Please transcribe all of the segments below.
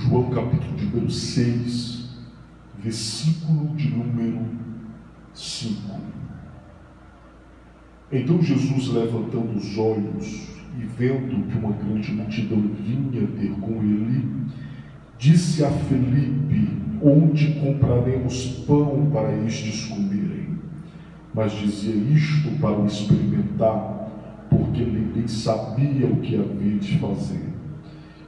João capítulo de número 6, versículo de número 5. Então Jesus, levantando os olhos e vendo que uma grande multidão vinha ter com ele, disse a Felipe: onde compraremos pão para estes comerem? Mas dizia isto para o experimentar, porque ninguém sabia o que havia de fazer.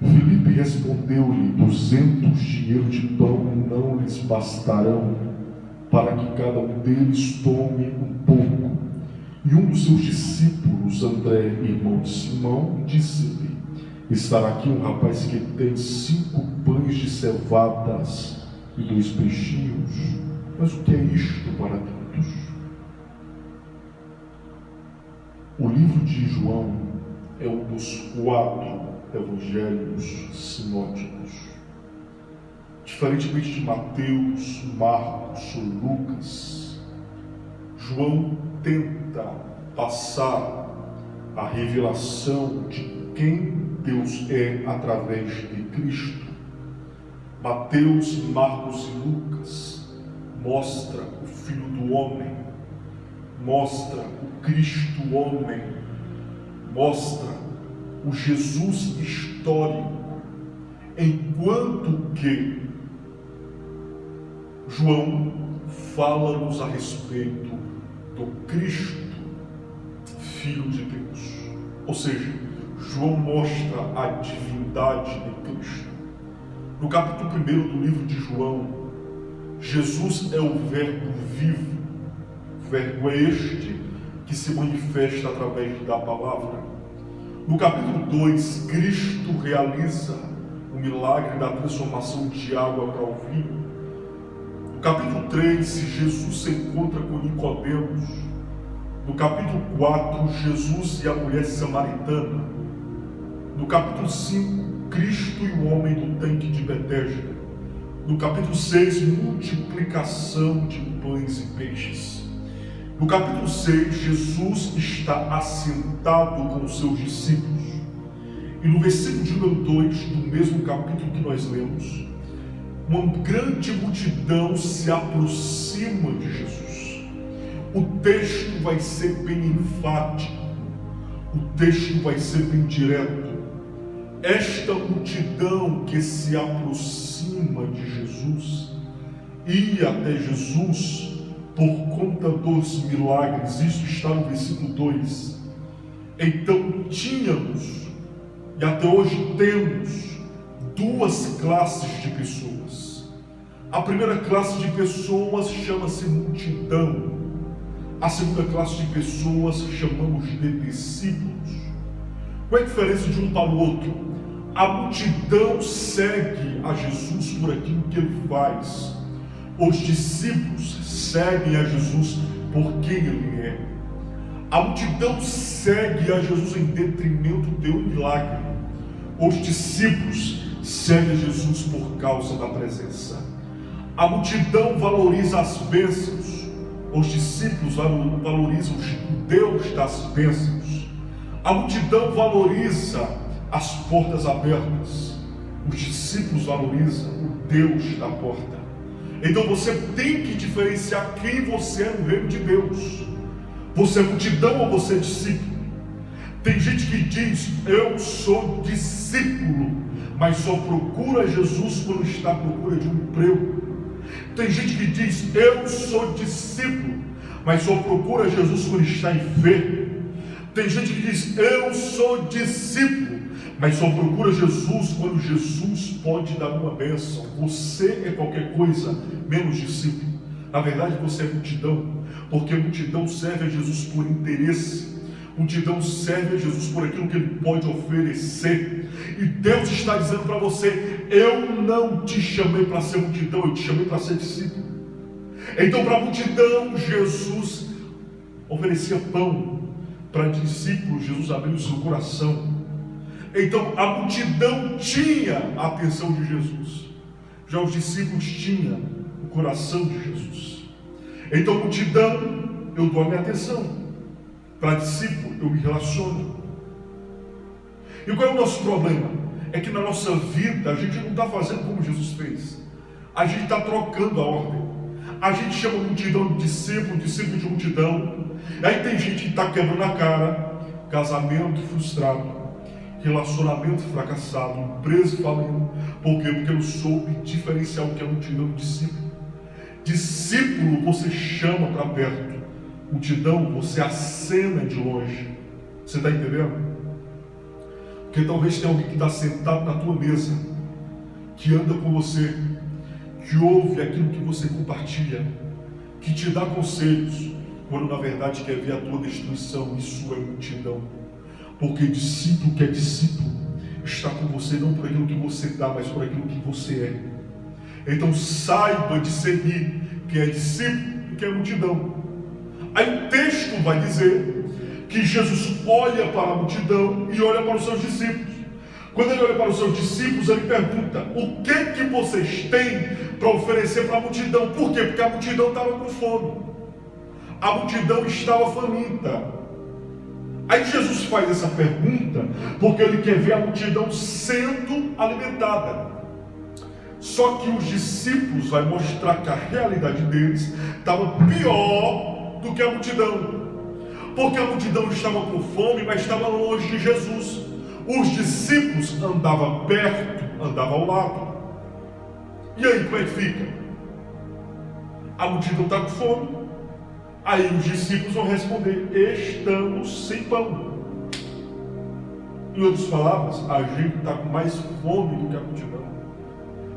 Felipe respondeu-lhe: 200 dinheiros de pão não lhes bastarão, para que cada um deles tome um pouco. E um dos seus discípulos, André, irmão de Simão, disse-lhe: estará aqui um rapaz que tem 5 pães de cevadas e 2 peixinhos, mas o que é isto para tantos? O livro de João é um dos 4 evangelhos sinóticos. Diferentemente de Mateus, Marcos ou Lucas, João tenta passar a revelação de quem Deus é através de Cristo. Mateus, Marcos e Lucas mostra o Filho do Homem, mostra o Cristo homem, mostra o Jesus histórico, enquanto que João fala-nos a respeito do Cristo, Filho de Deus. Ou seja, João mostra a divindade de Cristo. No capítulo 1 do livro de João, Jesus é o Verbo vivo. O Verbo é este que se manifesta através da palavra. No capítulo 2, Cristo realiza o milagre da transformação de água para o vinho. No capítulo 3, Jesus se encontra com Nicodemos. No capítulo 4, Jesus e a mulher samaritana. No capítulo 5, Cristo e o homem do tanque de Betesda. No capítulo 6, multiplicação de pães e peixes. No capítulo 6, Jesus está assentado com os seus discípulos. E no versículo de número 2, do mesmo capítulo que nós lemos, uma grande multidão se aproxima de Jesus. O texto vai ser bem enfático, o texto vai ser bem direto. Esta multidão que se aproxima de Jesus, ia até Jesus por conta dos milagres. Isso está no versículo 2. Então tínhamos, e até hoje temos, 2 classes de pessoas. A primeira classe de pessoas chama-se multidão. A segunda classe de pessoas chamamos de discípulos. Qual é a diferença de um para o outro? A multidão segue a Jesus por aquilo que ele faz. Os discípulos seguem a Jesus por quem ele é. A multidão segue a Jesus em detrimento de um milagre. Os discípulos seguem a Jesus por causa da presença. A multidão valoriza as bênçãos. Os discípulos valorizam o Deus das bênçãos. A multidão valoriza as portas abertas. Os discípulos valorizam o Deus da porta. Então você tem que diferenciar quem você é no reino de Deus. Você é multidão ou você é discípulo? Tem gente que diz: eu sou discípulo, mas só procura Jesus quando está à procura de um emprego. Tem gente que diz: eu sou discípulo, mas só procura Jesus quando está enfermo. Tem gente que diz: eu sou discípulo, mas só procura Jesus quando Jesus pode dar uma bênção. Você é qualquer coisa menos discípulo. Na verdade, você é multidão, porque a multidão serve a Jesus por interesse. Multidão serve a Jesus por aquilo que ele pode oferecer. E Deus está dizendo para você: eu não te chamei para ser multidão, eu te chamei para ser discípulo. Então, para a multidão, Jesus oferecia pão. Para discípulos, Jesus abriu o seu coração. Então, a multidão tinha a atenção de Jesus. Já os discípulos tinham o coração de Jesus. Então, multidão, eu dou a minha atenção. Para discípulo, eu me relaciono. E qual é o nosso problema? é que na nossa vida a gente não está fazendo como Jesus fez. A gente está trocando a ordem. A gente chama multidão de discípulo de multidão. Aí tem gente que está quebrando a cara, casamento frustrado, relacionamento fracassado, empresa falindo. Por quê? Porque não soube diferenciar o que é multidão de discípulo. Discípulo você chama para perto, multidão você acena de longe. Você está entendendo? Porque talvez tenha alguém que está sentado na tua mesa, que anda com você, que ouve aquilo que você compartilha, que te dá conselhos, quando na verdade quer ver a tua destruição. Isso é multidão. Porque discípulo que é discípulo está com você não por aquilo que você dá, mas por aquilo que você é. Então saiba discernir quem é discípulo e quem é multidão. Aí o texto vai dizer que Jesus olha para a multidão e olha para os seus discípulos. Quando ele olha para os seus discípulos, ele pergunta: o que vocês têm para oferecer para a multidão? Por quê? Porque a multidão estava com fome. A multidão estava faminta. Aí Jesus faz essa pergunta porque ele quer ver a multidão sendo alimentada. Só que os discípulos vai mostrar que a realidade deles estava pior do que a multidão. Porque a multidão estava com fome, mas estava longe de Jesus. Os discípulos andavam perto, andavam ao lado. E aí como é que fica? A multidão está com fome. Aí os discípulos vão responder: estamos sem pão. Em outras palavras, a gente está com mais fome do que a multidão.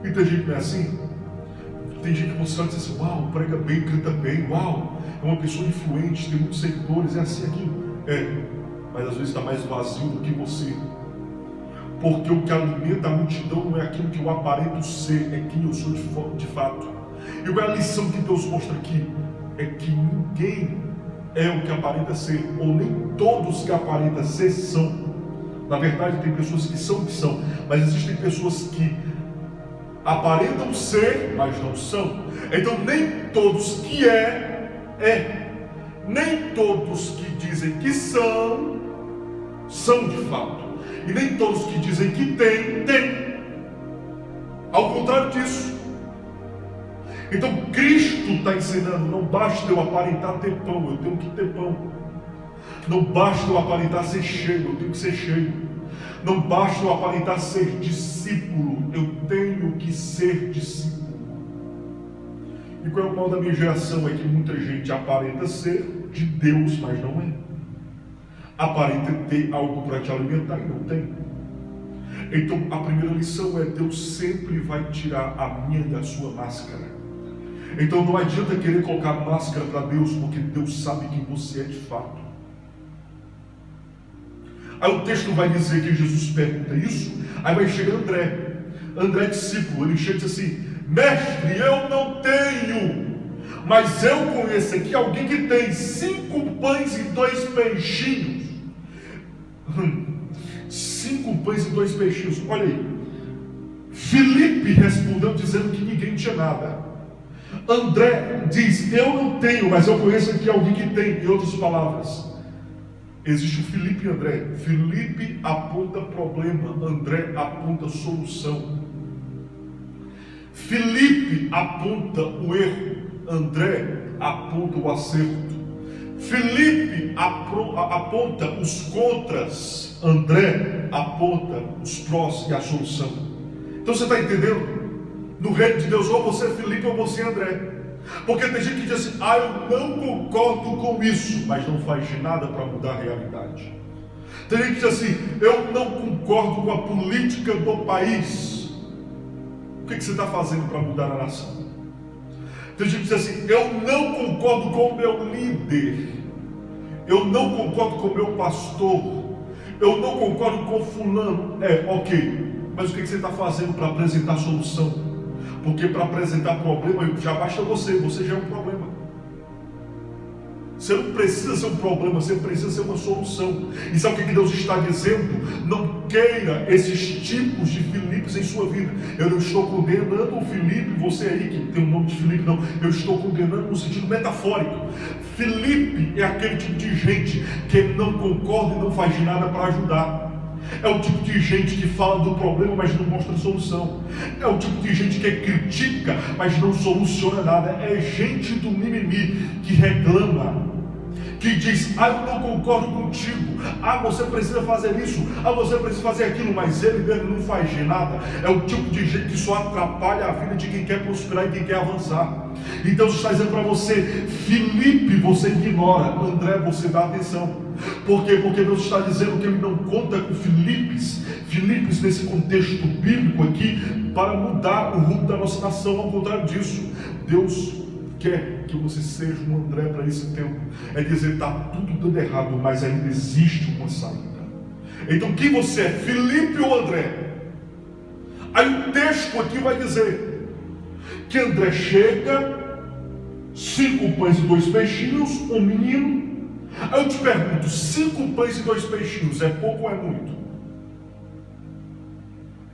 E tem gente que não é assim? Tem gente que você olha e diz assim: uau, prega bem, canta bem, uau, é uma pessoa influente, tem muitos seguidores, é assim, aquilo. É, mas às vezes está mais vazio do que você. Porque o que alimenta a multidão não é aquilo que eu aparento ser, é quem eu sou de fato. E qual é a lição que Deus mostra aqui? É que ninguém é o que aparenta ser, ou nem todos que aparentam ser são. Na verdade, tem pessoas que são o que são, mas existem pessoas que aparentam ser, mas não são. Então nem todos que é. Nem todos que dizem que são de fato. E nem todos que dizem que tem. Ao contrário disso. Então Cristo está ensinando: não basta eu aparentar ter pão, eu tenho que ter pão. Não basta eu aparentar ser cheio, eu tenho que ser cheio. Não basta eu aparentar ser discípulo, eu tenho que ser discípulo. E qual é o mal da minha geração? É que muita gente aparenta ser de Deus, mas não é. Aparenta ter algo para te alimentar e não tem. Então a primeira lição é: Deus sempre vai tirar a minha e a sua máscara. Então não adianta querer colocar máscara para Deus, porque Deus sabe quem você é de fato. Aí o texto vai dizer que Jesus pergunta isso. Aí vai chegar André discípulo, ele chega e diz assim: mestre, eu não tenho, mas eu conheço aqui alguém que tem 5 pães e 2 peixinhos. 5 pães e 2 peixinhos. Olha aí, Filipe respondeu dizendo que ninguém tinha nada. André diz: eu não tenho, mas eu conheço aqui alguém que tem. Em outras palavras, existe o Filipe e André. Filipe aponta problema, André aponta solução. Filipe aponta o erro, André aponta o acerto. Filipe aponta os contras, André aponta os prós e a solução. Então você está entendendo? No reino de Deus, ou você é Filipe ou você é André. Porque tem gente que diz assim: eu não concordo com isso, mas não faz nada para mudar a realidade. Tem gente que diz assim: eu não concordo com a política do país. O que você está fazendo para mudar a nação? Tem gente que diz assim: eu não concordo com o meu líder, eu não concordo com o meu pastor, eu não concordo com fulano. Ok, mas o que você está fazendo para apresentar solução? Porque para apresentar problema, já basta você já é um problema. Você não precisa ser um problema, você precisa ser uma solução. E sabe o que Deus está dizendo? Não queira esses tipos de Filipes em sua vida. Eu não estou condenando o Filipe, você aí que tem o nome de Filipe, não. Eu estou condenando no sentido metafórico. Filipe é aquele tipo de gente que não concorda e não faz nada para ajudar. É o tipo de gente que fala do problema, mas não mostra a solução. É o tipo de gente que critica, mas não soluciona nada. É gente do mimimi, que reclama, que diz: ah, eu não concordo contigo, ah, você precisa fazer isso, ah, você precisa fazer aquilo, mas ele mesmo não faz nada. É o tipo de gente que só atrapalha a vida de quem quer prosperar e quem quer avançar. Então Jesus está dizendo para você: Filipe, você ignora, André, você dá atenção. Por quê? Porque Deus está dizendo que ele não conta com Filipes nesse contexto bíblico aqui, para mudar o rumo da nossa nação. Ao contrário disso, Deus quer que você seja um André para esse tempo. É dizer, está tudo dando errado, mas ainda existe uma saída. Então quem você é, Filipe ou André? Aí o texto aqui vai dizer que André chega, 5 pães e 2 peixinhos, um menino. Aí eu te pergunto, 5 pães e 2 peixinhos, é pouco ou é muito?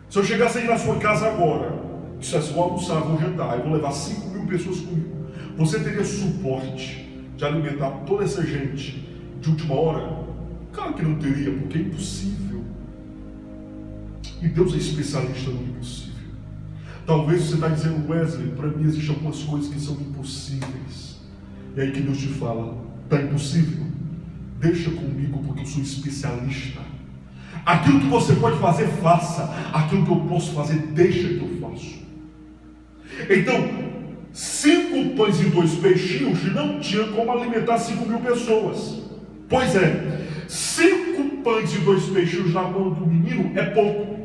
Se eu chegasse aí na sua casa agora, dissesse, vou almoçar, vou jantar, eu vou levar 5.000 pessoas comigo, você teria suporte de alimentar toda essa gente de última hora? Claro que não teria, porque é impossível. E Deus é especialista no impossível. Talvez você está dizendo, Wesley, para mim existem algumas coisas que são impossíveis. E aí que Deus te fala, está impossível? Deixa comigo, porque eu sou especialista. Aquilo que você pode fazer, faça. Aquilo que eu posso fazer, deixa que eu faço. Então, 5 pães e 2 peixinhos não tinha como alimentar 5.000 pessoas. Pois é, 5 pães e 2 peixinhos na mão do menino é pouco,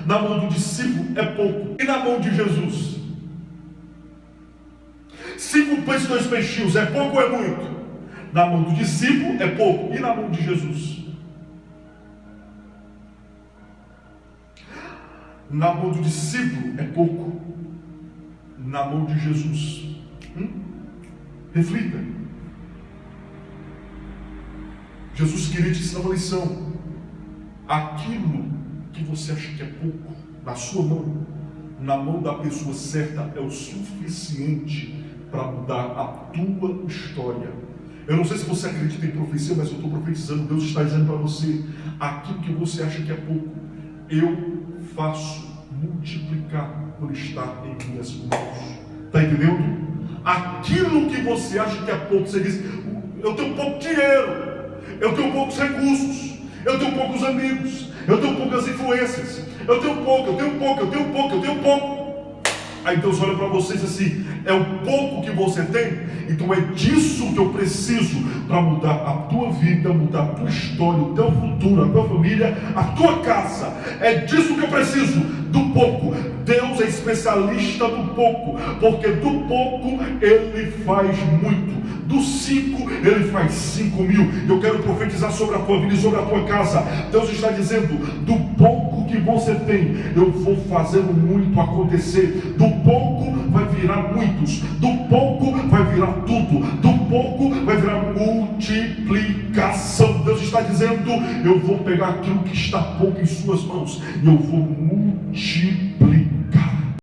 na mão do discípulo é pouco, e na mão de Jesus? 5 pães e 2 peixinhos é pouco ou é muito? Na mão do discípulo é pouco, e na mão de Jesus? Na mão do discípulo é pouco, na mão de Jesus. Reflita. Jesus queria te ensinar uma lição. Aquilo que você acha que é pouco, na sua mão, na mão da pessoa certa, é o suficiente para mudar a tua história. Eu não sei se você acredita em profecia, mas eu estou profetizando. Deus está dizendo para você: aquilo que você acha que é pouco, eu faço multiplicar por estar em minhas mãos. Está entendendo? Aquilo que você acha que é pouco, você diz, eu tenho pouco dinheiro, eu tenho poucos recursos, eu tenho poucos amigos, eu tenho poucas influências, eu tenho pouco. Aí Deus olha para você e diz assim: é o pouco que você tem, então é disso que eu preciso para mudar a tua vida, mudar a tua história, o teu futuro, a tua família, a tua casa. É disso que eu preciso, do pouco. Deus é especialista no pouco, porque do pouco Ele faz muito. Dos 5, Ele faz 5.000. Eu quero profetizar sobre a tua vida e sobre a tua casa. Deus está dizendo: do pouco que você tem, eu vou fazendo muito acontecer. Do pouco vai virar muitos, do pouco vai virar tudo, do pouco vai virar multiplicação. Deus está dizendo: eu vou pegar aquilo que está pouco em suas mãos e eu vou multiplicar.